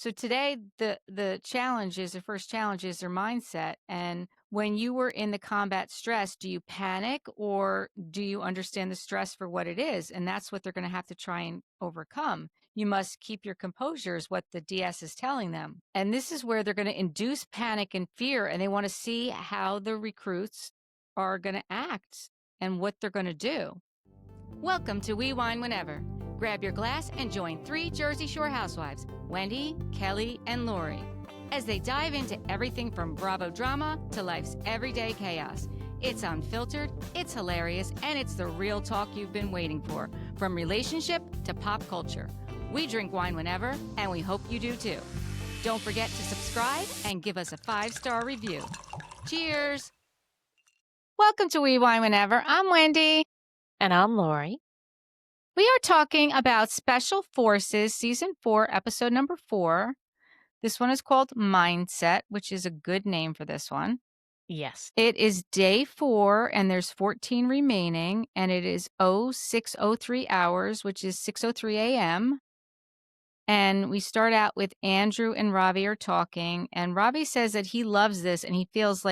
So today the first challenge is their mindset. And when you were in the combat stress, do you panic or do you understand the stress for what it is? And that's what they're going to have to try and overcome. You must keep your composure is what the DS is telling them. And this is where they're going to induce panic and fear, and they want to see how the recruits are going to act and what they're going to do. Welcome to We Wine Whenever. Grab your glass and join three Jersey Shore housewives, Wendy, Kelly, and Lori, as they dive into everything from Bravo drama to life's everyday chaos. It's unfiltered, it's hilarious, and it's the real talk you've been waiting for, from relationship to pop culture. We drink wine whenever, and we hope you do too. Don't forget to subscribe and give us a 5-star review. Cheers! Welcome to We Wine Whenever. I'm Wendy. And I'm Lori. We are talking about Special Forces, Season 4, Episode number 4. This one is called Mindset, which is a good name for this one. Yes. It is day 4, and there's 14 remaining, and it is 06:03 hours, which is 6:03 a.m. And we start out with Andrew and Ravi are talking, and Ravi says that he loves this and he feels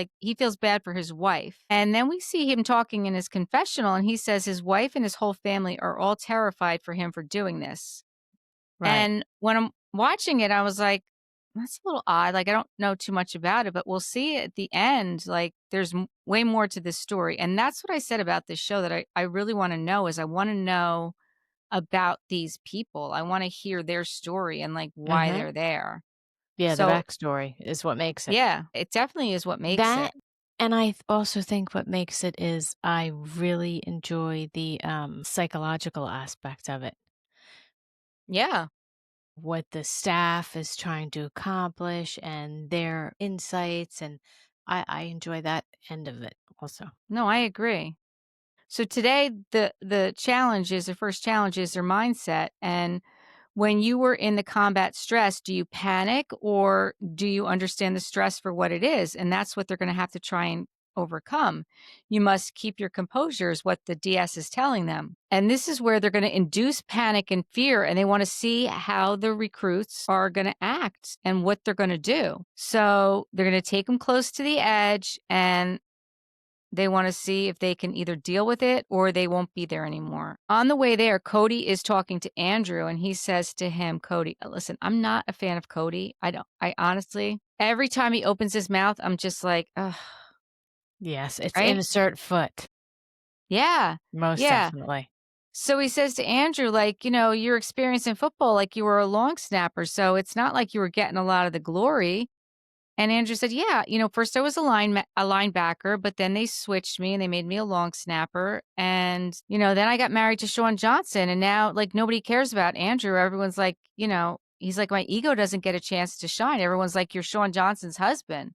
bad for his wife. And then we see him talking in his confessional, and he says his wife and his whole family are all terrified for him for doing this. Right. And when I'm watching it, I was like, that's a little odd. Like, I don't know too much about it, but we'll see at the end. Like, there's way more to this story. And that's what I said about this show that I really want to know is I want to know about these people. I wanna hear their story and, like, why Mhm. they're there. Yeah, the So backstory is what makes it. yeah, it definitely is what makes it. That and also think what makes it is I really enjoy the, psychological aspect of it. Yeah. What the staff is trying to accomplish and their insights, and I enjoy that end of it also. No, I agree. So today, the first challenge is their mindset, and when you were in the combat stress, do you panic or do you understand the stress for what it is? And that's what they're gonna have to try and overcome. You must keep your composure is what the DS is telling them. And this is where they're gonna induce panic and fear, and they wanna see how the recruits are gonna act and what they're gonna do. So they're gonna take them close to the edge, and they wanna see if they can either deal with it or they won't be there anymore. On the way there, Cody is talking to Andrew, and he says to him, Cody, listen, I'm not a fan of Cody. I honestly, every time he opens his mouth, I'm just like, ugh, Yes, it's right? insert foot, Yeah. most Yeah. definitely. So he says to Andrew, like, your experience in football, like you were a long snapper. So it's not like you were getting a lot of the glory. And Andrew said, "Yeah, first I was a linebacker, but then they switched me and they made me a long snapper. And, then I got married to Shawn Johnson, and now like nobody cares about Andrew. Everyone's like, he's like my ego doesn't get a chance to shine. Everyone's like you're Shawn Johnson's husband."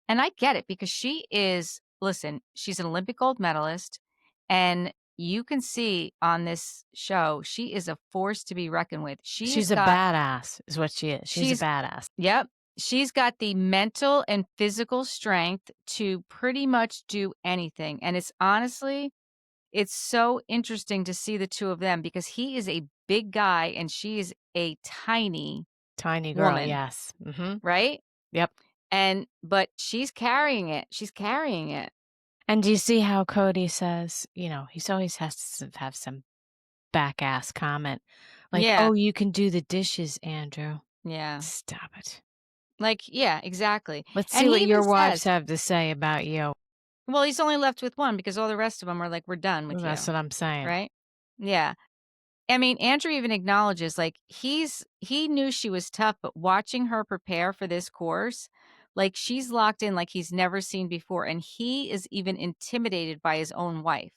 And I get it because she's an Olympic gold medalist, and you can see on this show, she is a force to be reckoned with. She's a badass is what she is. She's a She's badass. Yep. She's got the mental and physical strength to pretty much do anything. And it's so interesting to see the two of them because he is a big guy and she is a tiny Tiny girl, woman, yes. Mhm. right? Yep. But she's carrying it. She's carrying it. And do you see how Cody says, he's always has to have some back ass comment like, Yeah. "Oh, you can do the dishes, Andrew." Yeah. Stop it. Like, yeah, exactly. Let's And see he what even your wives says, have to say about you. well, he's only left with one because all the rest of them are like, we're done with That's you. what I'm saying. Right? Yeah. I mean, Andrew even acknowledges, like, he knew she was tough, but watching her prepare for this course, like, she's locked in like he's never seen before, and he is even intimidated by his own wife,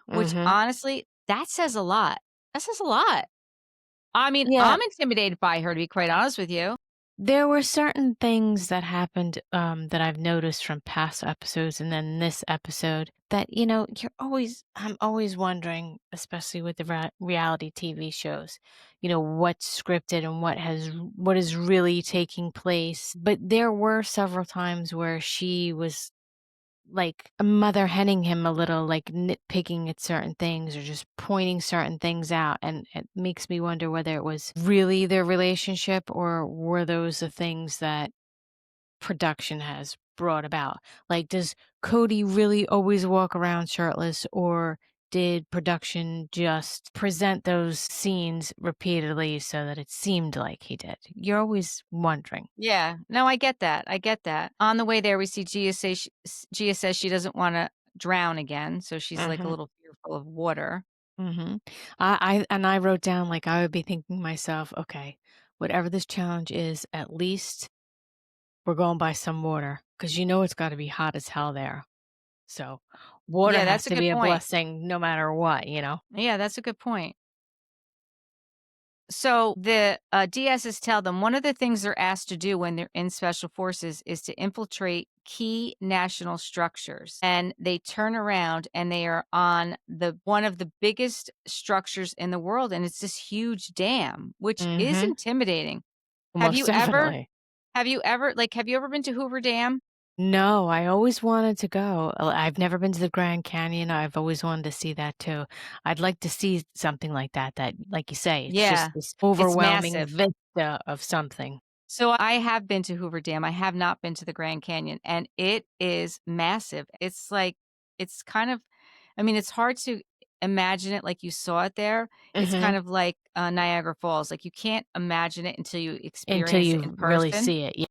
which Mhm. honestly, that says a lot. That says a lot. I mean, Yeah. I'm intimidated by her, to be quite honest with you. There were certain things that happened, that I've noticed from past episodes and then this episode that, I'm always wondering, especially with the reality TV shows, what's scripted and what is really taking place. But there were several times where she was like a mother henning him a little, like nitpicking at certain things or just pointing certain things out. And it makes me wonder whether it was really their relationship or were those the things that production has brought about. Like, does Cody really always walk around shirtless, or did production just present those scenes repeatedly so that it seemed like he did? You're always wondering. Yeah. No, I get that. I get that. On the way there, we see Gia says she doesn't wanna drown again, so she's, like, a Mhm. little fearful of water. Mhm. I wrote down, like, I would be thinking to myself, "Okay, whatever this challenge is, at least we're going by some water, because you know it's gotta be hot as hell there." So, water Yeah, has that's a to good be a point. blessing no matter what, you know? Yeah, that's a good point. So the DSs tell them one of the things they're asked to do when they're in special forces is to infiltrate key national structures. And they turn around and they are on the one of the biggest structures in the world, and it's this huge dam, which is Mhm. intimidating. Have Most you ever definitely. have you ever been to Hoover Dam? No, I always wanted to go. I've never been to the Grand Canyon. I've always wanted to see that too. I'd like to see something like that, like you say, it's just Yeah, this it's overwhelming massive. vista of something. So I have been to Hoover Dam. I have not been to the Grand Canyon, and it is massive. It's like it's kind of I mean, it's hard to imagine it like you saw it there. It's kind Mhm. of like, Niagara Falls. Like, you can't imagine it until you Until experience it in you really person. see it. Yeah.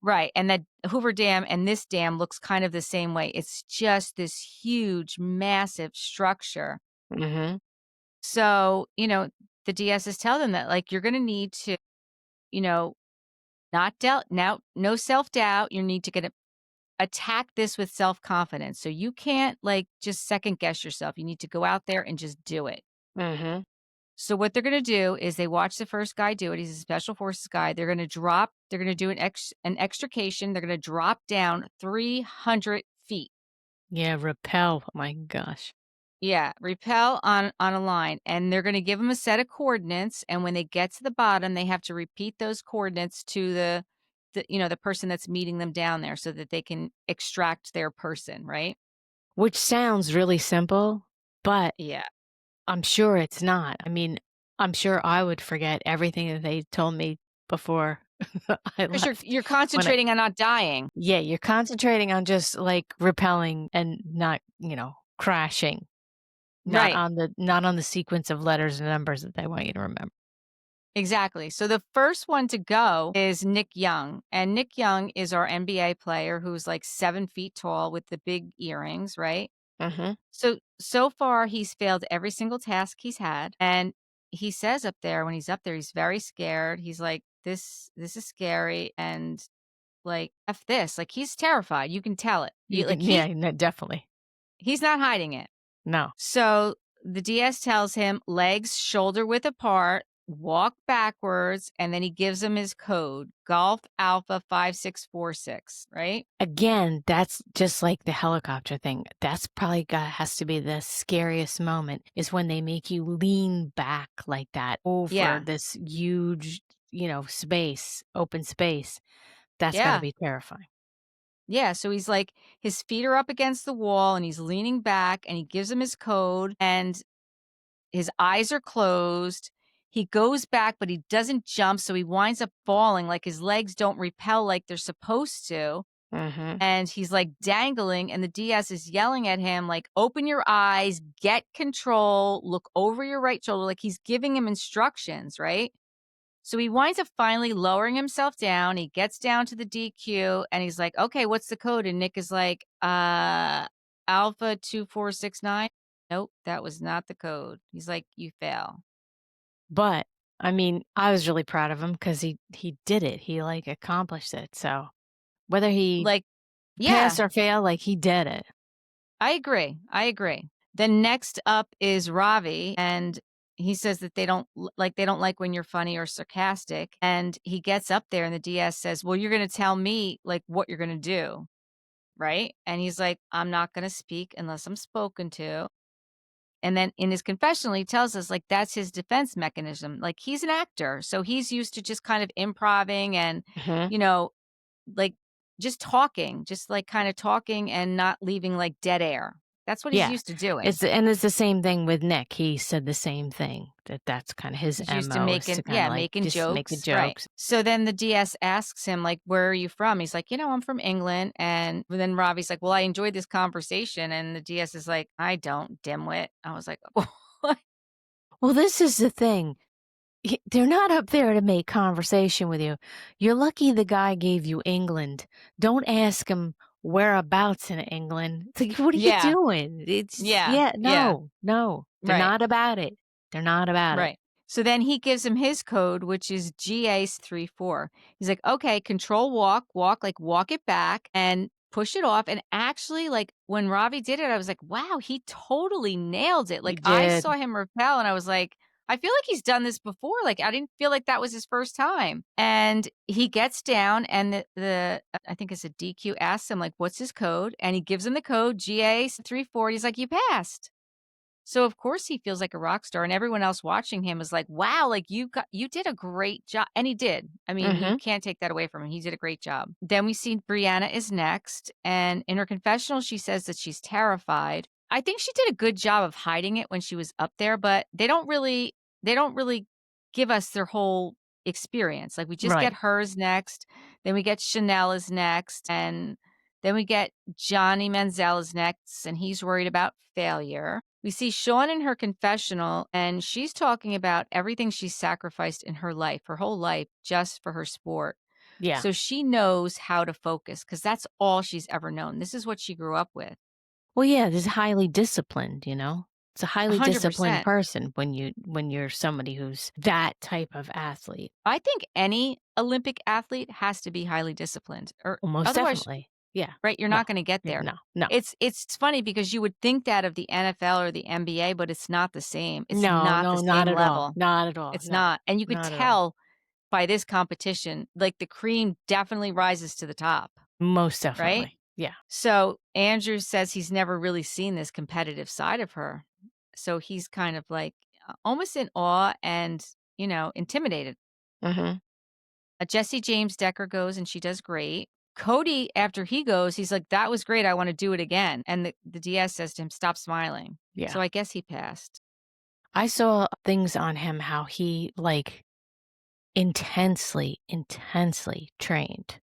Right, and that Hoover Dam and this dam looks kind of the same way. It's just this huge, massive structure. Mhm. So, the DSs tell them that, like, you're gonna need to, you know, not doubt now no self-doubt. You need to get attack this with self-confidence. So you can't, like, just second guess yourself. You need to go out there and just do it. Mhm. So what they're gonna do is they watch the first guy do it. He's a special forces guy. They're gonna do an extrication. They're gonna drop down 300 feet. Yeah, repel. Oh my gosh. Yeah, repel on a line, and they're gonna give them a set of coordinates, and when they get to the bottom, they have to repeat those coordinates to the person that's meeting them down there so that they can extract their person, right? Which sounds really simple, but Yeah. I'm sure it's not. I mean, I'm sure I would forget everything that they told me before I 'Cause you're left. you're When I concentrating on not dying. Yeah, you're concentrating on just, like, repelling and not, crashing, Right. not on the sequence of letters and numbers that they want you to remember. Exactly. So the first one to go is Nick Young, and Nick Young is our NBA player who's, like, 7 feet tall with the big earrings, right? Mhm. So far, he's failed every single task he's had, and he says up there when he's up there, he's very scared. He's like, "This is scary," and, like, "F this." Like, he's terrified, you can tell it. You Like, can yeah, no, definitely. he's not hiding it. No. So the DS tells him legs shoulder width apart, walk backwards, and then he gives him his code, Golf Alpha 5646, right? Again, that's just like the helicopter thing. That's probably has to be the scariest moment is when they make you lean back like that over Yeah. this huge, space, open space. That's gotta Yeah. be terrifying. Yeah. So he's like, his feet are up against the wall and he's leaning back and he gives him his code and his eyes are closed. He goes back, but he doesn't jump. So he winds up falling. Like his legs don't repel like they're supposed to. Mhm. And he's, like, dangling, and the DS is yelling at him, like, "Open your eyes, get control, look over your right shoulder," like, he's giving him instructions, right? So he winds up finally lowering himself down, he gets down to the DQ, and he's like, "Okay, what's the code?" And Nick is like, Alpha 2469." "Nope, that was not the code." He's like, "You fail." But, I mean, I was really proud of him because he did it. He, like, accomplished it. So, whether he Like pass yeah. or fail, like, he did it. I agree, I agree. Then next up is Ravi, and he says that they don't like when you're funny or sarcastic, and he gets up there and the DS says, "Well, you're gonna tell me, like, what you're gonna do, right?" And he's like, "I'm not gonna speak unless I'm spoken to." And then in his confessional, he tells us, like, that's his defense mechanism. Like, he's an actor, so he's used to just kind of improving and, Mhm. you know, like just talking, just like kind of talking and not leaving like dead air. That's what he's Yeah. used to doing. It's the same thing with Nick. He said the same thing, that that's kinda his He's used to MO is to making, kinda, yeah, like, making just make the jokes, right. jokes. So then the DS asks him, like, "Where are you from?" He's like, "I'm from England." And then Ravi's like, "Well, I enjoyed this conversation." And the DS is like, "I don't, dimwit." I was like, "What?" Well, this is the thing. They're not up there to make conversation with you. You're lucky the guy gave you England. Don't ask him whereabouts in England. It's like, what are you Yeah, doing? It's yeah, yeah, yeah, no, no. They're right. not about it. They're not about it. Right. So then he gives him his code, which is GA34. He's like, okay, control walk, like walk it back and push it off. And actually, like when Ravi did it, I was like, wow, he totally nailed it. He Like I did. saw him repel and I was like, I feel like he's done this before. Like I didn't feel like that was his first time. And he gets down and the I think it's a DQ asks him like, what's his code? And he gives him the code GA34. He's like, you passed. So of course he feels like a rock star and everyone else watching him is like, "Wow, like you did a great job." And he did. I mean, you Mhm. can't take that away from him. He did a great job. Then we see Brianna is next, and in her confessional she says that she's terrified. I think she did a good job of hiding it when she was up there, but they don't really give us their whole experience. Like we just get Right. hers next, then we get Chanela's next, and then we get Johnny Manziel's next, and he's worried about failure. We see Shawn in her confessional, and she's talking about everything she's sacrificed in her life, her whole life, just for her sport. Yeah. So she knows how to focus because that's all she's ever known. This is what she grew up with. Well, yeah, this highly disciplined, you know? It's a highly disciplined 100%. person when you're somebody who's that type of athlete. I think any Olympic athlete has to be highly disciplined, or Well, most otherwise, definitely. Yeah. right, you're No. not gonna get Yeah, there. no, no. It's funny because you would think that of the NFL or the NBA, but it's not the same. It's No, not the no, not same at all. level. Not at all. It's No. not, and you could Not at all. tell by this competition, like, the cream definitely rises to the top, Most right? definitely. Yeah. So, Andrew says he's never really seen this competitive side of her. So he's kind of, like, almost in awe and, intimidated. Mhm. Jesse James Decker goes, and she does great. Cody, after he goes, he's like, "That was great, I wanna do it again." And the DS says to him, "Stop smiling." Yeah. So I guess he passed. I saw things on him how he, like, intensely, intensely trained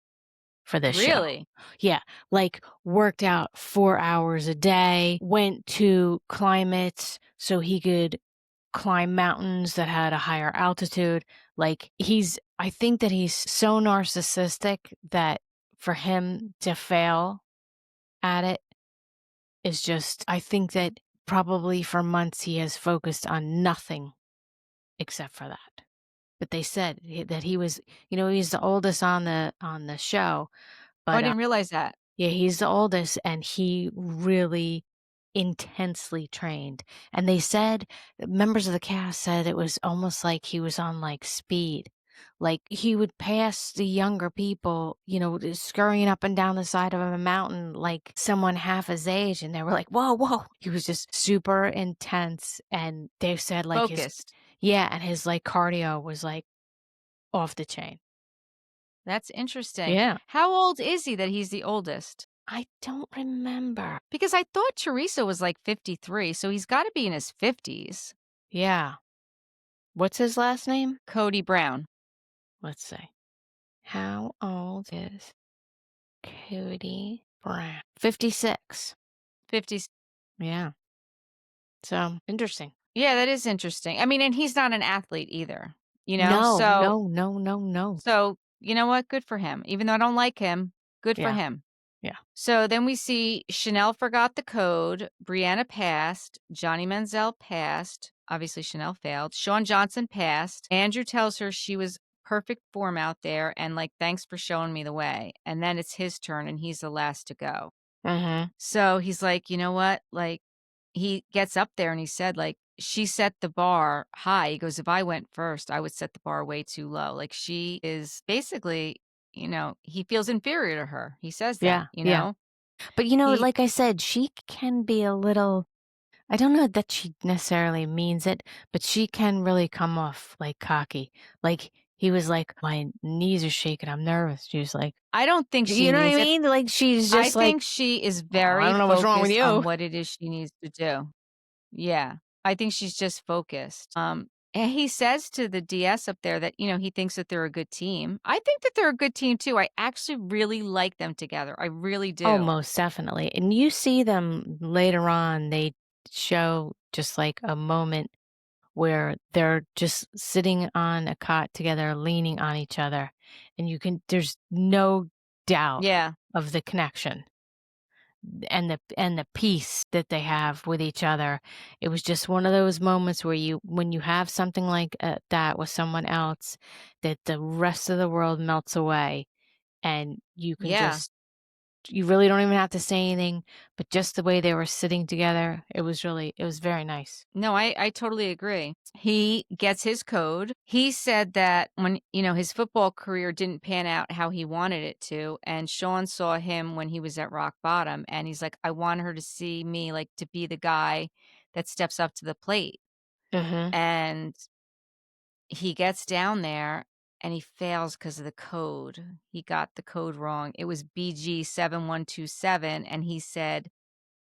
for this show. Really? Yeah, like, worked out 4 hours a day, went to climates so he could climb mountains that had a higher altitude. Like, I think that he's so narcissistic that for him to fail at it is just I think that probably for months he has focused on nothing except for that. But they said that he was, he's the oldest on the show, Oh, I but didn't realize that. yeah, he's the oldest, and he really intensely trained. And they said members of the cast said it was almost like he was on, like, speed. Like, he would pass the younger people, scurrying up and down the side of a mountain like someone half his age, and they were like, "Whoa, whoa." He was just super intense, and they said, like, his Focused. yeah, and his, like, cardio was, like, off the chain. That's interesting. Yeah. How old is he that he's the oldest? I don't remember. Because I thought Teresa was, like, 53, so he's gotta be in his 50s. Yeah. What's his last name? Cody Brown. Let's see. How old is Cody Brown? 56. 50s. Yeah. So, interesting. Yeah, that is interesting. I mean, and he's not an athlete either, you know? No, So no, no, no, no. so, you know what? Good for him. Even though I don't like him, good for Yeah, him. yeah. So then we see Chanel forgot the code, Brianna passed, Johnny Manziel passed, obviously Chanel failed, Shawn Johnson passed. Andrew tells her she was perfect form out there and like, thanks for showing me the way. And then it's his turn and he's the last to go. Mhm. So he's like, you know what? Like, he gets up there and he said, like, she set the bar high. He goes, if I went first, I would set the bar way too low. Like, she is basically, he feels inferior to her. He says that, Yeah, yeah. But, He, like I said, she can be a little I don't know that she necessarily means it, but she can really come off, like, cocky. Like, he was like, "My knees are shaking, I'm nervous." She was like, I don't think she you know what I needs it. mean? Like, she's I just like, think she is "Oh, I very don't know what's wrong with focused on you." what it is she needs to do. Yeah. I think she's just focused. And he says to the DS up there that, he thinks that they're a good team. I think that they're a good team too. I actually really like them together. I really Oh, do. most definitely, and you see them later on, they show just, like, a moment where they're just sitting on a cot together, leaning on each other, and there's no doubt Yeah. of the connection and the peace that they have with each other. It was just one of those moments where when you have something like, that with someone else, that the rest of the world melts away, and Yeah. you really don't even have to say anything, but just the way they were sitting together, it was very nice. No, I totally agree. He gets his code. He said that when, his football career didn't pan out how he wanted it to, and Sean saw him when he was at rock bottom, and he's like, I want her to see me, like, to be the guy that steps up to the plate. Mhm. And he gets down there and he fails because of the code. He got the code wrong. It was BG7127, and he said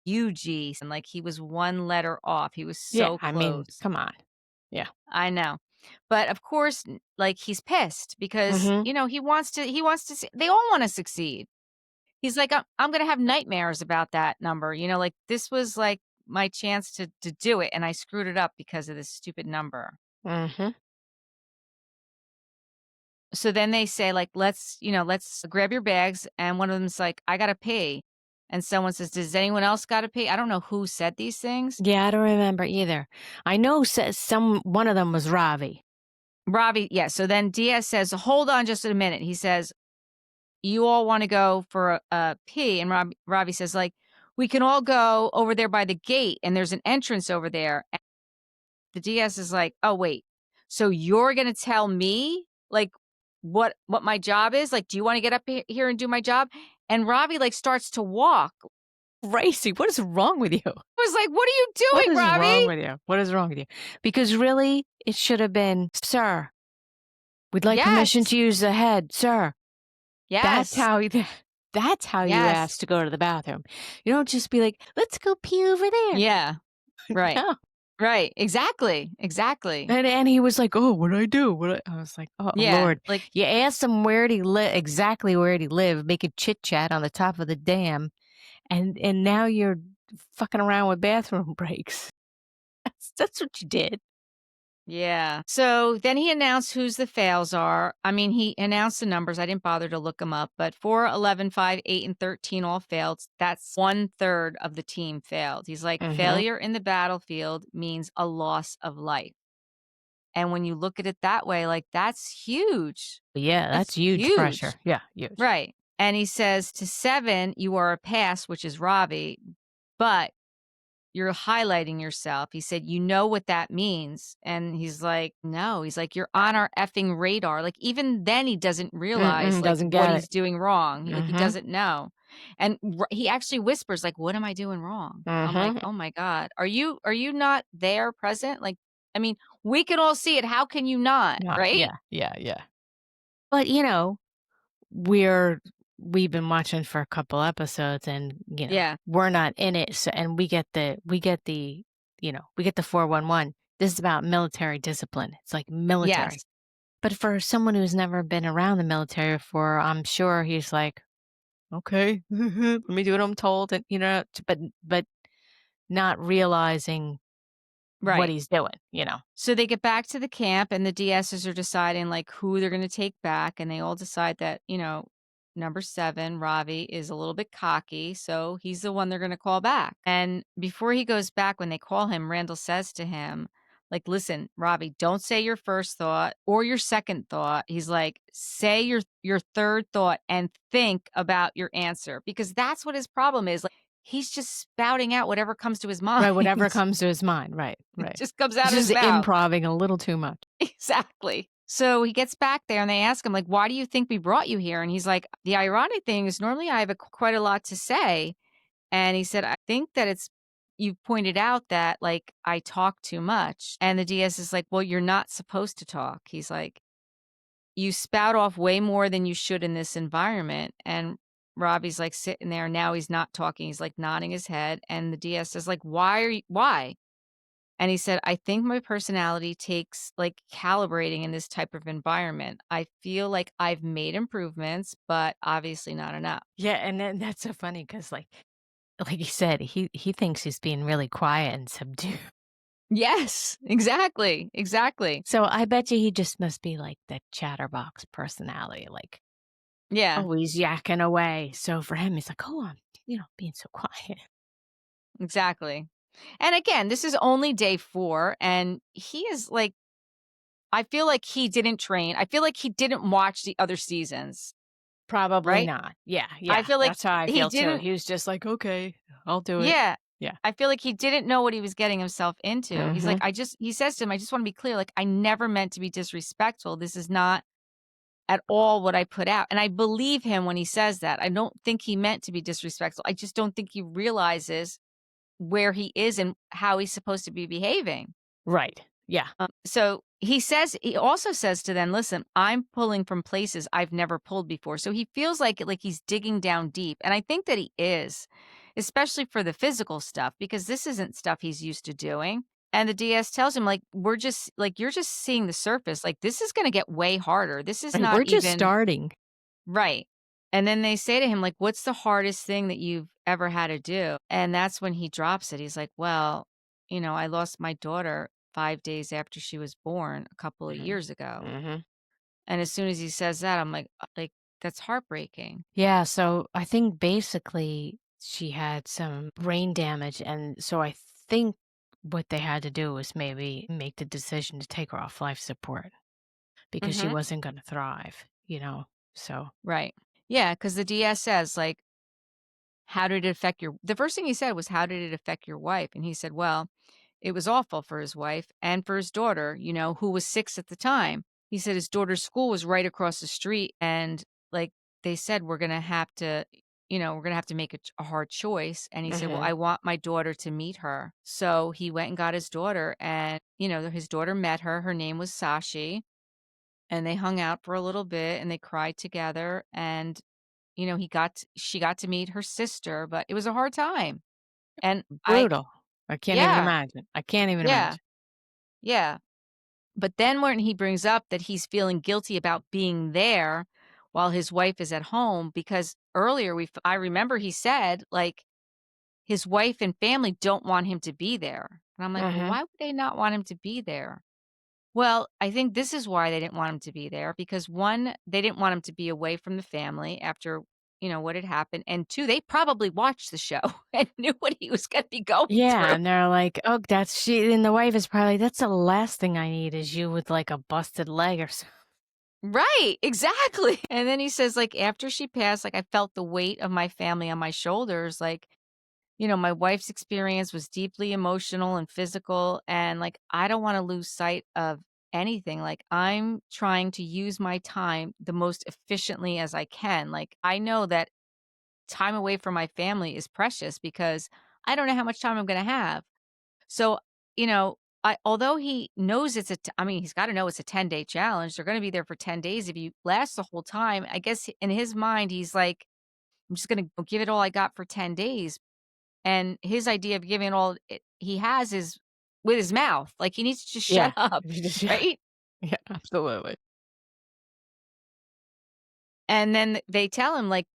UG, and like he was one letter off. He was Yeah, so I mean, close. come on. Yeah. I know. But of course, like he's pissed because, Mhm. he wants to see, they all want to succeed. He's like, I'm going to have nightmares about that number. Like this was like my chance to do it. And I screwed it up because of this stupid number. Mhm. So then they say like, let's grab your bags. And one of them's like, I got to pee. And someone says, does anyone else got to pee? I don't know who said these things. Yeah, I don't remember either. I know one of them was Ravi. Robbie, yeah. So then Diaz says, hold on just a minute. He says, you all want to go for a pee? And Robbie says, like, we can all go over there by the gate, and there's an entrance over there. And the DS is like, oh wait, so you're gonna tell me like what my job is? Like, do you want to get up here and do my job? And Robbie like starts to walk. Racy, what is wrong with you? I was like, what are you What doing, is wrong Robbie? with you? What is wrong with you? Because really, it should have been, "Sir, we'd like permission Yes, to use the head, sir." That's yes, how you that's how you yes, ask to go to the bathroom. You don't just be like, "Let's go pee over there." yeah, right, No. right, exactly, exactly. And he was like, "Oh, what'd I do? I was like, "Oh, Yeah, Lord." like You asked him where'd he live, exactly where'd he live, making chit-chat on the top of the dam, and now you're fucking around with bathroom breaks. That's what you did. yeah. So then he announced whose the fails are. I mean, he announced the numbers. I didn't bother to look them up, but 4, 11, 5, 8, and 13 all failed. That's one third of the team failed. He's like, Mhm. failure in the battlefield means a loss of life. And when you look at it that way, like that's huge. Yeah, that's That's huge huge. pressure. Yeah, huge. Right. And he says to 7, you are a pass, which is Ravi, but you're highlighting yourself. He said, "You know what that means?" And he's like, "No." He's like, "You're on our effing radar." Like, even then he doesn't realize, Mm-mm, like, doesn't what get it. he's doing wrong. He Mhm. doesn't know. And he actually whispers, like, "What am I doing wrong?" I'm like, Mhm. "Oh my god. Are you not there present?" Like, I mean, we can all see it. How can you not? Right? Yeah, yeah, yeah. But, we've been watching for a couple episodes and, Yeah. we're not in it, so and we get the 411. This is about military discipline. It's like military. Yes. But for someone who's never been around the military before, I'm sure he's like, "Okay, let me do what I'm told," and, but not realizing what Right. he's doing. So they get back to the camp and the DSs are deciding like who they're going to take back. And they all decide that, number 7, Ravi, is a little bit cocky. So he's the one they're going to call back. And before he goes back, when they call him, Randall says to him, like, listen, Ravi, don't say your first thought or your second thought. He's like, say your third thought and think about your answer because that's what his problem is. Like, he's just spouting out whatever comes to his Right, whatever mind. comes to his mind, right, It right. just comes He's out of his just mouth. improving a little too much. Exactly. So he gets back there and they ask him, like, why do you think we brought you here? And he's like, the ironic thing is normally I have quite a lot to say. And he said, I think that you pointed out that like I talk too much. And the DS is like, well, you're not supposed to talk. He's like, you spout off way more than you should in this environment." And Robbie's, like, sitting there, now he's not talking, he's, like, nodding his head, and the DS says, like, why?" And he said, "I think my personality takes, like, calibrating in this type of environment. I feel like I've made improvements, but obviously not enough." Yeah, and then that's so funny because, like you said, he thinks he's being really quiet and subdued. Yes, exactly, exactly. So I bet you he just must be like the chatterbox personality, like, Yeah, always yakking away. So for him, he's like, "Oh, I'm, being so quiet." exactly. And again, this is only day 4, and he is, like, I feel like he didn't train. I feel like he didn't watch the other seasons, Probably right? not. Yeah, I yeah, feel like that's how I he feel too. didn't. He was just like, "Okay, I'll do it." Yeah. Yeah. I feel like he didn't know what he was getting himself into. He's like, Mhm. he says to him, "I just wanna be clear, like, I never meant to be disrespectful. This is not at all what I put out." And I believe him when he says that. I don't think he meant to be disrespectful. I just don't think he realizes where he is and how he's supposed to be behaving. Right. Yeah. So he also says to them, "Listen, I'm pulling from places I've never pulled before." So he feels like he's digging down deep, and I think that he is, especially for the physical stuff because this isn't stuff he's used to doing. And the DS tells him, like, "We're just like you're just seeing the surface. Like this is going to get way harder. This is And not we're just even starting. right." And then they say to him, like, "What's the hardest thing that you've ever had to do?" And that's when he drops it. He's like, "Well, I lost my daughter 5 days after she was born a couple of Mhm. years ago." Mhm. And as soon as he says that, I'm like, that's heartbreaking." Yeah, so I think basically she had some brain damage, and so I think what they had to do was maybe make the decision to take her off life support because she Mhm. wasn't gonna thrive, you know? So Right. Yeah, because the DS says, like, "How did it affect your" the first thing he said was, "How did it affect your wife?" And he said, "Well, it was awful for his wife and for his daughter, who was 6 at the time." He said his daughter's school was right across the street, and, like, they said, we're gonna have to make a hard choice." And he said, "Well, mhm. I want my daughter to meet her." So he went and got his daughter, and, his daughter met her. Her name was Sachi, and they hung out for a little bit, and they cried together, and, she got to meet her sister, but it was a hard time. And Brutal. I can't even yeah, imagine. I can't even yeah, imagine. yeah. But then when he brings up that he's feeling guilty about being there while his wife is at home, because earlier I remember he said, like, his wife and family don't want him to be there. And I'm like, "Well, Mhm. why would they not want him to be there?" Well, I think this is why they didn't want him to be there because 1, they didn't want him to be away from the family after, what had happened, and 2, they probably watched the show and knew what he was gonna be going Yeah, through. and they're like, "Oh, that's she," and the wife is probably, "That's the last thing I need is you with, like, a busted leg or something." Right, exactly. And then he says, like, after she passed, like, I felt the weight of my family on my shoulders. Like, my wife's experience was deeply emotional and physical. And, like, I don't want to lose sight of anything. Like, I'm trying to use my time the most efficiently as I can. Like, I know that time away from my family is precious because I don't know how much time I'm going to have. So, although he knows I mean, he's gotta know it's a 10-day challenge. They're gonna be there for 10 days. If you last the whole time, I guess in his mind, he's like, "I'm just gonna give it all I got for 10 days." And his idea of giving it all he has is with his mouth. Like, he needs to just shut Yeah. up, Yeah. right? Yeah, absolutely. And then they tell him, like,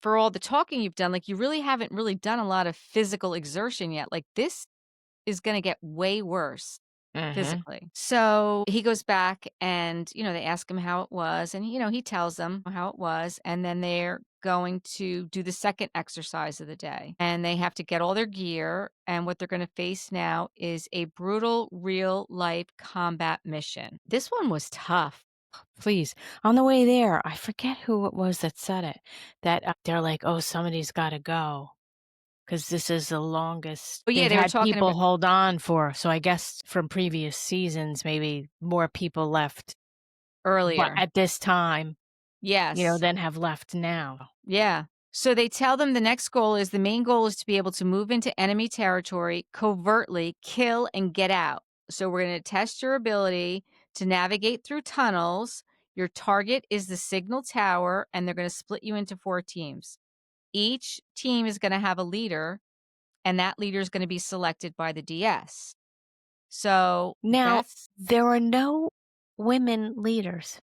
"For all the talking you've done, like, you really haven't really done a lot of physical exertion yet. Like, this is gonna get way worse." Mhm. Physically. So, he goes back and, they ask him how it was, and, he tells them how it was, and then they're going to do the second exercise of the day, and they have to get all their gear, and what they're gonna face now is a brutal real-life combat mission. This one was tough. Please. On the way there, I forget who it was that said it, that, they're like, "Oh, somebody's gotta go because this is the longest But, yeah, they've they were had talking people about hold on for." So I guess from previous seasons, maybe more people left, but earlier. at this time, Yes. than have left now. Yeah. So they tell them the main goal is to be able to move into enemy territory covertly, kill, and get out. So we're going to test your ability to navigate through tunnels. Your target is the signal tower, and they're gonna split you into 4 teams. Each team is gonna have a leader, and that leader is gonna be selected by the DS. So, Now, that's there are no women leaders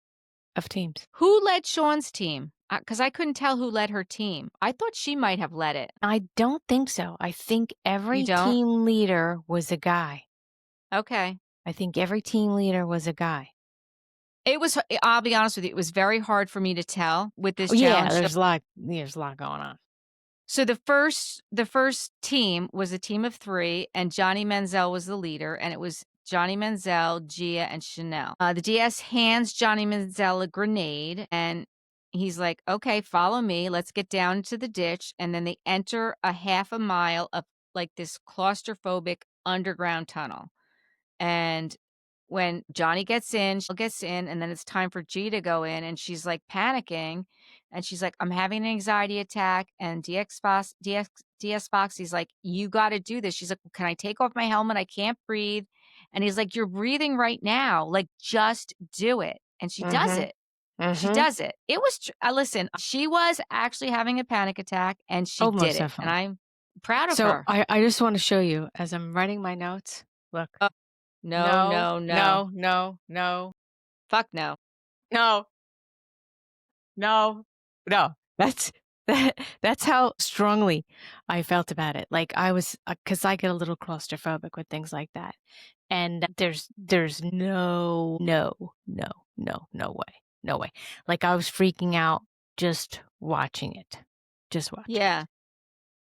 of teams. who led Shawn's team? Because I couldn't tell who led her team. I thought she might have led it. I don't think so. I think You every don't? team leader was a guy. Okay. I think every team leader was a guy. It was I'll be honest with you, it was very hard for me to tell with this Oh, yeah, challenge. there's a lot going on. So the first team was a team of 3, and Johnny Manziel was the leader, and it was Johnny Manziel, Gia, and Chanel. The DS hands Johnny Manziel a grenade, and he's like, "Okay, follow me. Let's get down into the ditch." And then they enter a half a mile of, like, this claustrophobic underground tunnel. And when Johnny gets in, she gets in, and then it's time for G to go in, and she's, like, panicking, and she's like, "I'm having an anxiety attack," and DS Foxy's like, "You gotta do this." She's like, "Well, can I take off my helmet? I can't breathe." And he's like, "You're breathing right now, like, just do it." And she does Mhm. it. She Mhm. does it. It was tr listen, she was actually having a panic attack, and she Oh, did most it, and definitely. I'm proud of So her. I just wanna show you as I'm writing my notes. Look. Oh, no, No, no, no. no, no, no, Fuck no. no, no, no. That's that's how strongly I felt about it. Like, I was, 'cause I get a little claustrophobic with things like that, and there's no way, no way. Like, I was freaking out just watching it, just watching Yeah.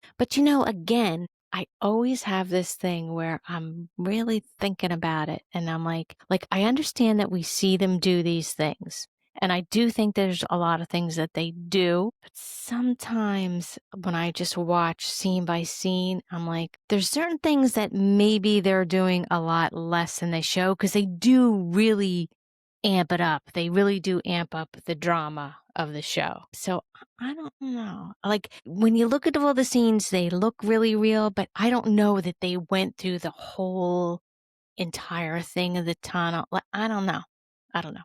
it. But, again, I always have this thing where I'm really thinking about it, and I'm like, I understand that we see them do these things, and I do think there's a lot of things that they do, but sometimes when I just watch scene by scene, I'm like, there's certain things that maybe they're doing a lot less than they show because they do really amp it up. They really do amp up the drama of the show. So I don't know. Like, when you look at all the scenes, they look really real, but I don't know that they went through the whole entire thing of the tunnel. Like, I don't know. I don't know.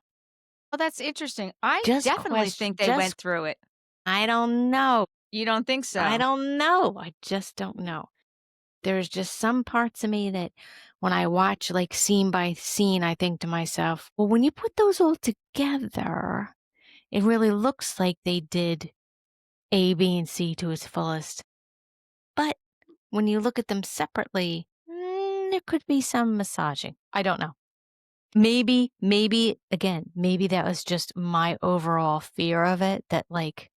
Well, that's interesting. I Just definitely question. think they went through it. I don't know. You don't think I so? don't know. I just don't know. There's just some parts of me that when I watch like scene by scene, I think to myself, well, when you put those all together, it really looks like they did A, B, and C to its fullest. But when you look at them separately, there could be some massaging. I don't know. Again, maybe that was just my overall fear of it that, like,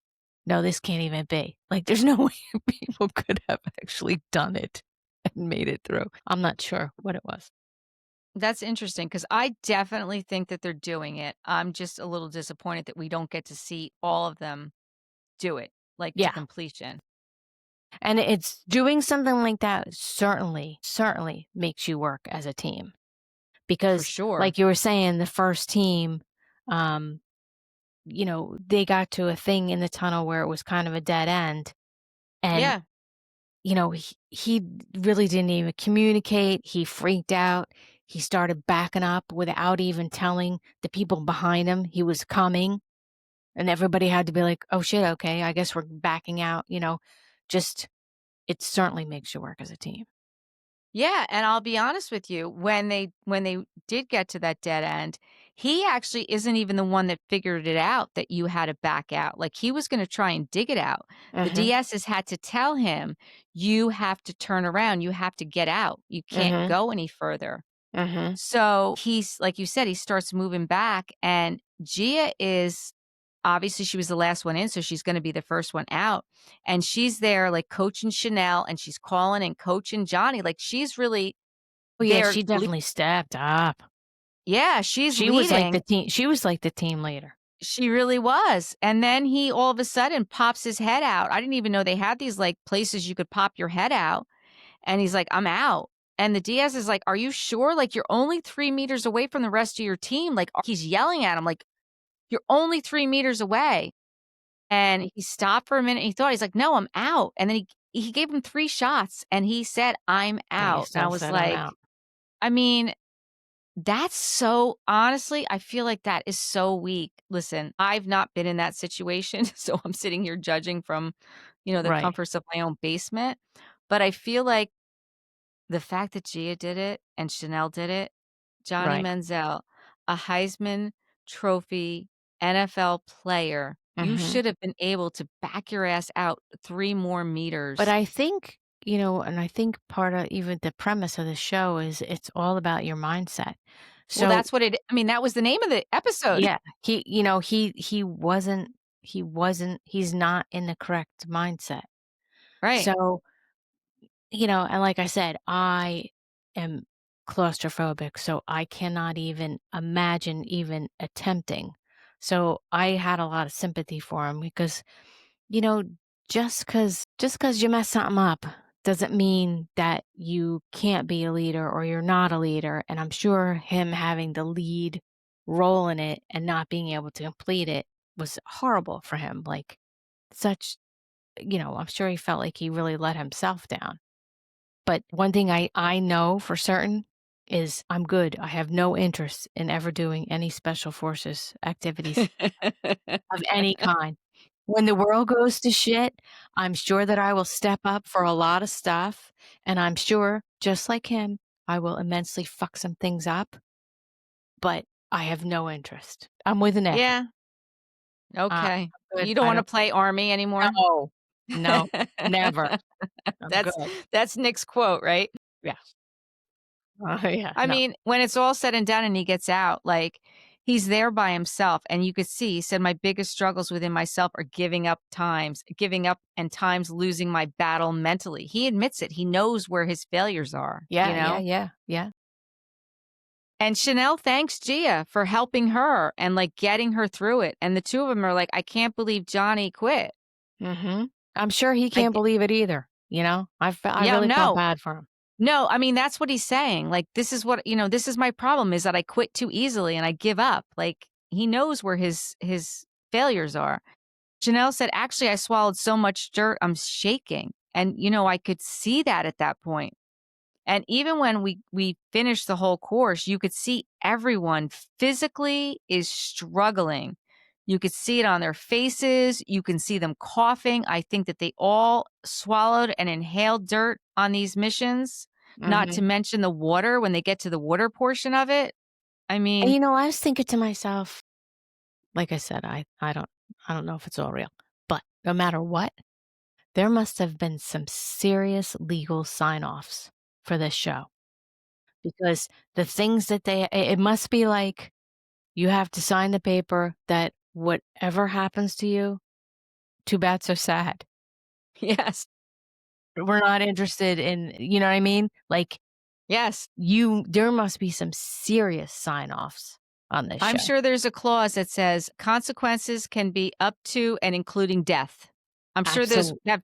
no, this can't even be. Like, there's no way people could have actually done it and made it through. I'm not sure what it was. That's interesting because I definitely think that they're doing it. I'm just a little disappointed that we don't get to see all of them do it, like, to Yeah. completion. And it's doing something like that certainly makes you work as a team. For Because, sure. like you were saying, the first team, um, they got to a thing in the tunnel where it was kind of a dead end. And, Yeah. he really didn't even communicate. He freaked out. He started backing up without even telling the people behind him he was coming. And everybody had to be like, oh shit, okay, I guess we're backing out, just, it certainly makes you work as a team. Yeah, and I'll be honest with you, when they did get to that dead end, he actually isn't even the one that figured it out that you had to back out. Like, he was gonna try and dig it out. The Mhm. DSs had to tell him, "You have to turn around, you have to get out. You can't Mhm. go any further." Mhm. So, he's like you said, he starts moving back, and Gia is obviously, she was the last one in, so she's gonna be the first one out, and she's there, like, coaching Chanel, and she's calling and coaching Johnny, like, she's really Oh yeah, there she lea definitely stepped up. Yeah, she's leading. She was like the team leader. She really was, and then he all of a sudden pops his head out. I didn't even know they had these, like, places you could pop your head out, and he's like, "I'm out." And the Diaz is like, "Are you sure? Like, you're only 3 meters away from the rest of your team." Like, he's yelling at him, like, "You're only 3 meters away." And he stopped for a minute, he thought, he's like, "No, I'm out." And then he gave him 3 shots, and he said, "I'm And he out." And I still was said I'm like, out. I mean, That's so honestly, I feel like that is so weak. Listen, I've not been in that situation, so I'm sitting here judging from, the Right, comforts of my own basement, but I feel like the fact that Gia did it and Chanel did it, Johnny right. Manziel, a Heisman Trophy NFL player, you Mhm. should have been able to back your ass out 3 more But meters. I think, and I think part of even the premise of the show is it's all about your mindset. Well, So, that's what it I mean, that was the name of the episode. yeah, he's not in the correct mindset. Right. So, and like I said, I am claustrophobic, so I cannot even imagine even attempting. So, I had a lot of sympathy for him because, you know, just 'cause you mess something up doesn't mean that you can't be a leader or you're not a leader, and I'm sure him having the lead role in it and not being able to complete it was horrible for him, like, such I'm sure he felt like he really let himself down. But one thing I know for certain is I'm good. I have no interest in ever doing any special forces activities of any kind. When the world goes to shit, I'm sure that I will step up for a lot of stuff, and I'm sure, just like him, I will immensely fuck some things up, but I have no interest. I'm with Nick. Yeah, okay. I'm good. You don't I wanna don't play Army anymore? No. No. Never. I'm That's good. that's Nick's quote, right? Yeah. Yeah, I no. mean, when it's all said and done and he gets out, like, he's there by himself, and you could see, he said, "My biggest struggles within myself are giving up and times losing my battle mentally." He admits it, he knows where his failures are, you Yeah, yeah, know? yeah, yeah. And Chanel thanks Gia for helping her and, like, getting her through it, and the 2 of them are like, "I can't believe Johnny quit." Mhm. I'm sure he Like can't believe it either, I yeah, really felt no. bad for him. No, I mean, that's what he's saying, like, "This is what this is my problem is that I quit too easily and I give up." Like, he knows where his failures are. Janelle said, "Actually, I swallowed so much dirt, I'm shaking." And, I could see that at that point. And even when we finished the whole course, you could see everyone physically is struggling. You could see it on their faces. You can see them coughing. I think that they all swallowed and inhaled dirt on these missions, not to Mhm. mention the water when they get to the water portion of it. I And, mean, I was thinking to myself, like I said, I don't know if it's all real, but no matter what, there must have been some serious legal sign-offs for this show because the things that it must be like you have to sign the paper that whatever happens to you, too bad, so sad. yes, We're not interested in you know what I mean? Like, yes. there must be some serious sign-offs on this I'm show. sure there's a clause that says consequences can be up to and including death. I'm sure Absol that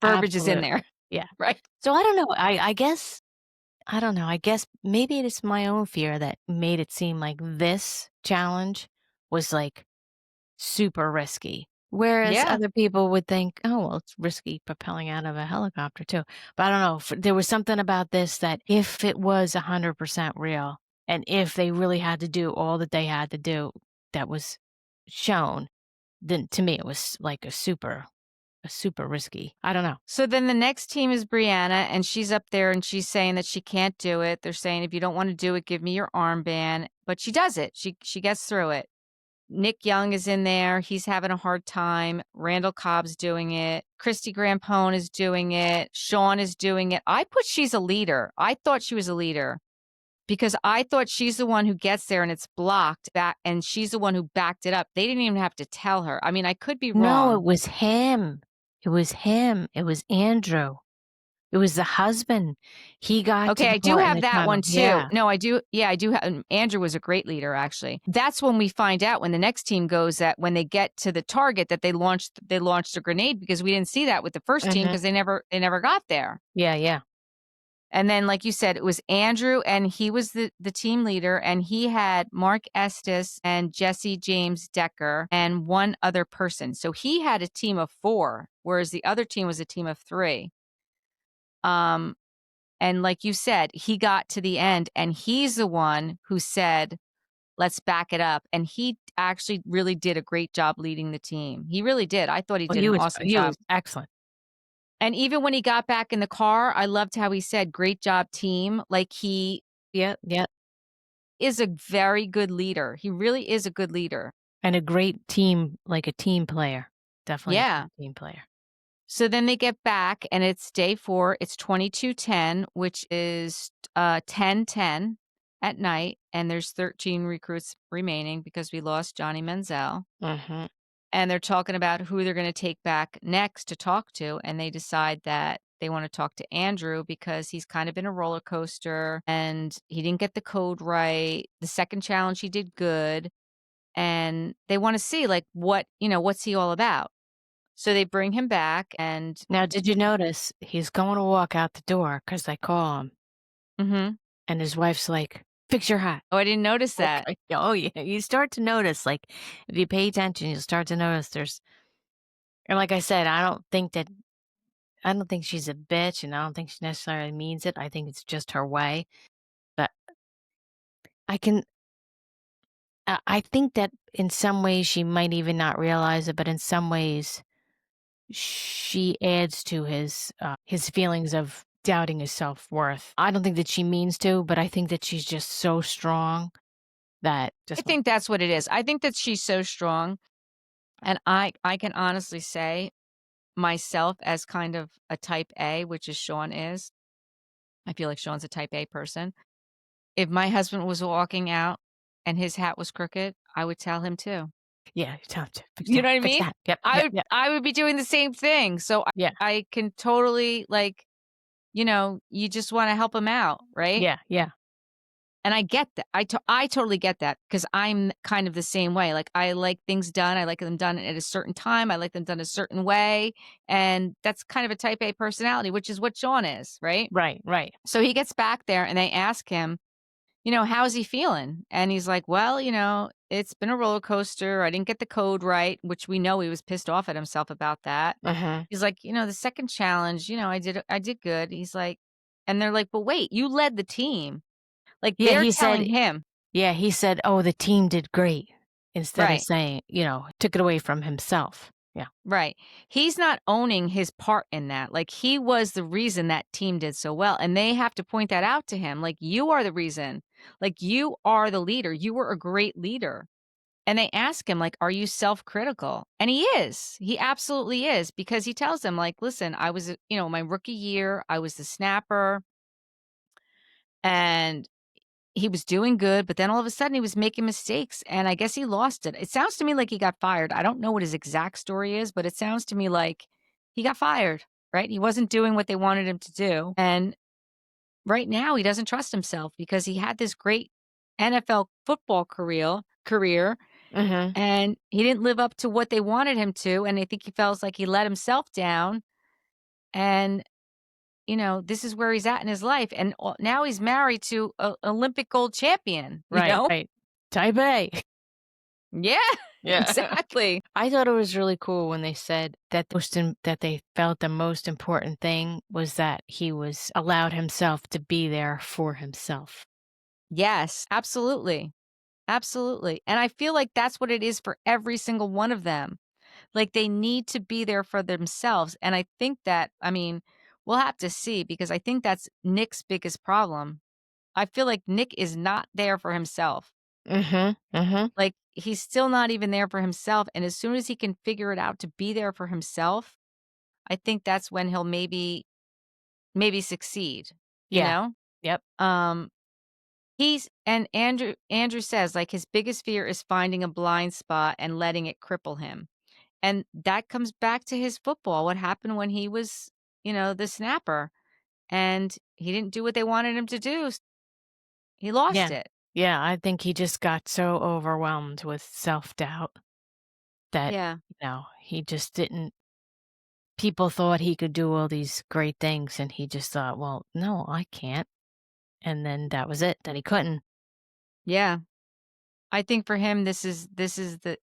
verbiage is in there, absolutely. Yeah. right? So I don't know, I guess I don't know, I guess maybe it is my own fear that made it seem like this challenge was, like, super risky, whereas Yeah. other people would think, "Oh, well, it's risky propelling out of a helicopter too." But I don't know, there was something about this that if it was 100% real, and if they really had to do all that they had to do that was shown, then to me, it was like a super risky I don't know. So then the next team is Brianna, and she's up there and she's saying that she can't do it. They're saying, if you don't want to do it, give me your armband. But she does it. She gets through it. Nick Young is in there. He's having a hard time. Randall Cobb's doing it. Christy Grampone is doing it. Sean is doing it. I put she's a leader. I thought she was a leader because I thought she's the one who gets there and it's blocked back, and she's the one who backed it up. They didn't even have to tell her. I mean, I could be No, wrong. it was him. It was him. It was Andrew. It was the husband. He got to Okay, the I do part in have the that tunnel. one too. Yeah. No, I do. Yeah, I do. Andrew was a great leader, actually. That's when we find out when the next team goes that when they get to the target that they launched a grenade because we didn't see that with the first team Mhm. because they never got there. Yeah, yeah. And then, like you said, it was Andrew, and he was the team leader, and he had Mark Estes and Jesse James Decker and one other person. So he had a team of 4, whereas the other team was a team of 3. Um, And like you said, he got to the end and he's the one who said, "Let's back it up." And he actually really did a great job leading the team. He really did. I thought he Well, did an awesome he job. was excellent. And even when he got back in the car, I loved how he said, "Great job, team." Like, he Yep, yep, is a very good leader. He really is a good leader. and a great team like a team player. Definitely a Yeah. great team player. So then they get back and it's day 4. It's 22:10, which is, 10:10 at night, and there's 13 recruits remaining because we lost Johnny Manziel. Mhm. And they're talking about who they're gonna take back next to talk to, and they decide that they wanna talk to Andrew because he's kind of been a roller coaster, and he didn't get the code right. The second challenge, he did good, and they wanna see, like, what's he all about? So they bring him back and Now, did you notice he's going to walk out the door because they call him, Mhm. and his wife's like, "Fix your hat." Oh, I didn't notice that. Okay. Oh, yeah, you start to notice, like, if you pay attention, you'll start to notice there's and like I said, I don't think she's a bitch, and I don't think she necessarily means it. I think it's just her way, but I can I think that in some ways she might even not realize it, but in some ways she adds to his feelings of doubting his self-worth. I don't think that she means to, but I think that she's just so strong that I just think that's what it is. I think that she's so strong, and I can honestly say myself as kind of a type A, which is Sean is. I feel like Sean's a type A person. If my husband was walking out and his hat was crooked, I would tell him too. yeah, tough to fix You that, know what I fix mean? that. Yep, I yep, would yep. I would be doing the same thing. So Yeah, I can totally, like, you just wanna help him out, right? yeah, yeah. And I get that. I totally get that because 'cause I'm kind of the same way. Like, I like things done. I like them done at a certain time. I like them done a certain way, and that's kind of a type A personality, which is what Sean is, right? Right, right. So he gets back there and they ask him, "How's he feeling?" And he's like, "Well, it's been a roller coaster. I didn't get the code right," which we know he was pissed off at himself about that. Mhm. He's like, "The second challenge, I did good." He's like, and they're like, "But wait, you led the team." Like, Yeah, they're he said telling him. he said, "Oh, the team did great," instead of Right, saying, took it away from himself. Yeah. right. He's not owning his part in that. Like, he was the reason that team did so well, and they have to point that out to him. Like, "You are the reason. Like, you are the leader. You were a great leader." And they ask him, like, "Are you self-critical?" And he is. He absolutely is because he tells them, like, "Listen, I was, my rookie year, I was the snapper, and he was doing good, but then all of a sudden he was making mistakes, and I guess he lost it." It sounds to me like he got fired. I don't know what his exact story is, but it sounds to me like he got fired, right? He wasn't doing what they wanted him to do, and right now he doesn't trust himself because he had this great NFL football career, Mhm. and he didn't live up to what they wanted him to, and I think he feels like he let himself down, and, this is where he's at in his life, and now he's married to a Olympic gold champion, you Right, know? right. Type A. Yeah, Yeah. exactly. I thought it was really cool when they said that that they felt the most important thing was that he was allowed himself to be there for himself. Yes, absolutely, absolutely, and I feel like that's what it is for every single one of them. Like, they need to be there for themselves, and I think that we'll have to see because I think that's Nick's biggest problem. I feel like Nick is not there for himself. Mhm, mhm. Like, he's still not even there for himself, and as soon as he can figure it out to be there for himself, I think that's when he'll maybe succeed, you Yeah. know? Yep. Um, he's and Andrew says, like, his biggest fear is finding a blind spot and letting it cripple him, and that comes back to his football, what happened when he was, the snapper, and he didn't do what they wanted him to do, he lost Yeah. it. Yeah, I think he just got so overwhelmed with self-doubt that, Yeah. he just didn't people thought he could do all these great things, and he just thought, "Well, no, I can't." And then that was it, that he couldn't. Yeah. I think for him, this is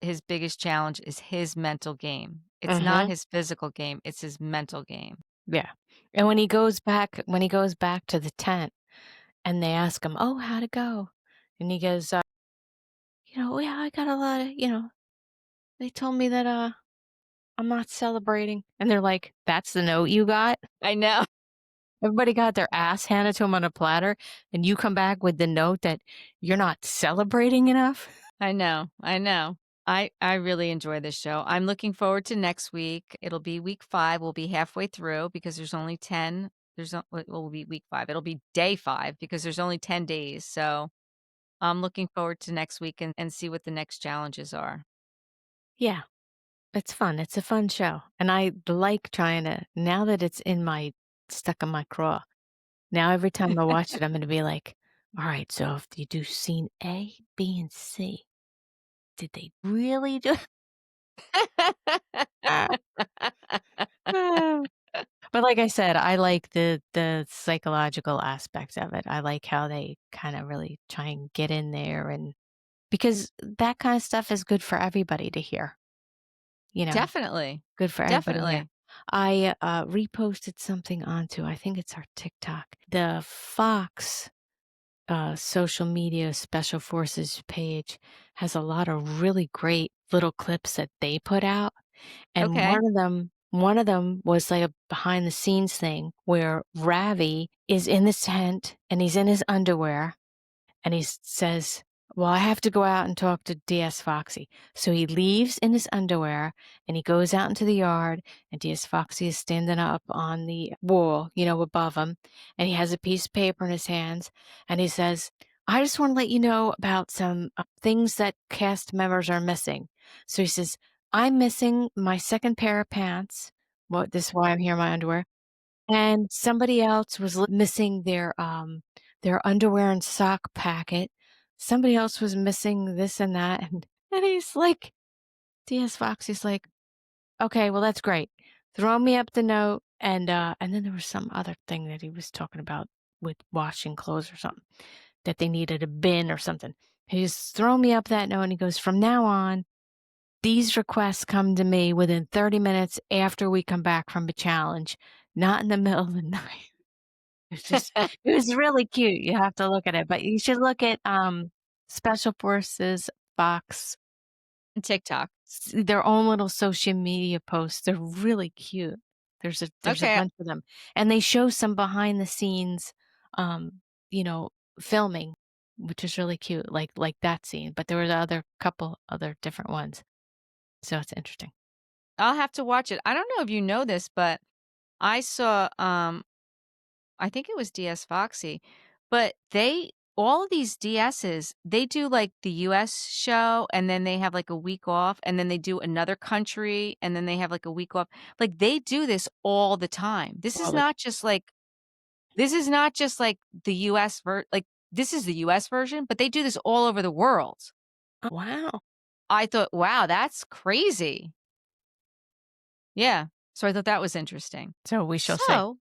his biggest challenge is his mental game. It's not Mhm. his physical game, it's his mental game. Yeah. And when he goes back to the tent and they ask him, "Oh, how'd it go?" And he goes, "Yeah, I got a lot of, they told me that, I'm not celebrating." And they're like, "That's the note you got?" I know. Everybody got their ass handed to them on a platter, and you come back with the note that you're not celebrating enough? I know. I know. I really enjoy this show. I'm looking forward to next week. It'll be week 5. We'll be halfway through because there's only 10. Well, it will be week 5. It'll be day 5 because there's only 10 days. So I'm looking forward to next week and see what the next challenges are. Yeah, it's fun. It's a fun show, and I like trying to now that it's in my stuck in my craw, now every time I watch it, I'm gonna be like, "Alright, so if you do scene A, B, and C, did they really do But like I said, I like the psychological aspect of it. I like how they kinda really try and get in there and because that kinda stuff is good for everybody to hear, you know? Definitely. Good for everybody here. Definitely. I, reposted something onto I think it's our TikTok. The Fox, social media special forces page has a lot of really great little clips that they put out, and Okay. one of them was like a behind the scenes thing where Ravi is in this tent and he's in his underwear and says, "Well, I have to go out and talk to DS Foxy." So he leaves in his underwear and he goes out into the yard, and DS Foxy is standing up on the wall, above him, and he has a piece of paper in his hands, and he says, "I just want to let you know about some things that cast members are missing." So he says, "I'm missing my second pair of pants. What this is why I'm here in my underwear. And somebody else was missing their underwear and sock packet. Somebody else was missing this and that, and he's like DS Foxy's like, "Okay, well, that's great. Throw me up the note," and then there was some other thing that he was talking about with washing clothes or something, that they needed a bin or something. He just throw me up that note, and he goes, "From now on, these requests come to me within 30 minutes after we come back from a challenge, not in the middle of the night." It was really cute, you have to look at it, but you should look at, Special Forces Fox, TikTok. their own little social media posts, they're really cute. There's a Okay. bunch of them, and they show some behind the scenes, um, you know, filming, which is really cute, like that scene, but there were the other couple other different ones, so it's interesting. I'll have to watch it. I don't know if you know this, but I saw, I think it was DS Foxy, but they all of these DSs, they do, like, the US show, and then they have, like, a week off, and then they do another country, and then they have, like, a week off. Like, they do this all the time. All the This is not just, like, the US this is the US version, but they do this all over the world. wow. I thought, "Wow, that's crazy." Yeah. So I thought that was interesting. So we shall see. So,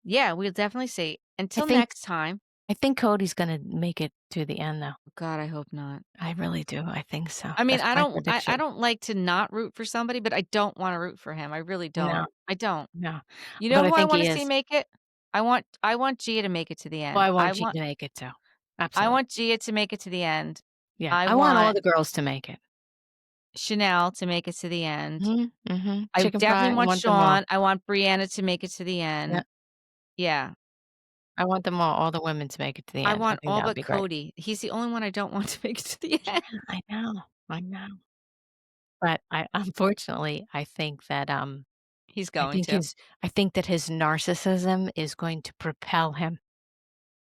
yeah, we'll definitely see. I Until think next time. I think Cody's gonna make it to the end, though. God, I hope not. I really do, I think so. I mean, That's my I prediction. don't like to not root for somebody, but I don't wanna root for him. I really No, don't. I don't. no, You know but I who I think wanna he see is. make it? I want Gia to make it to the Well, end. I want you to make it too. I Absolutely. want Gia to make it to the end. Yeah, I I want all want the girls to make it. Chanel to make it to the end. Mhm, mhm. I Chicken definitely fried, I want want them all. Shawn. I want Brianna to make it to the Yeah, end. Yeah. I want them all the women to make it to the I end. I want think all that would but be great. Cody. He's the only one I don't want to make it to the end. I know, but I unfortunately, He's I going think to. his I think that his narcissism is going to propel him.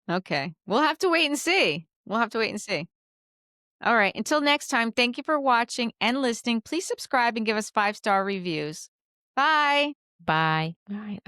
Okay. We'll have to wait and see. We'll have to wait and see. All right. Until next time, thank you for watching and listening. Please subscribe and give us 5-star reviews. Bye. Bye. Alright.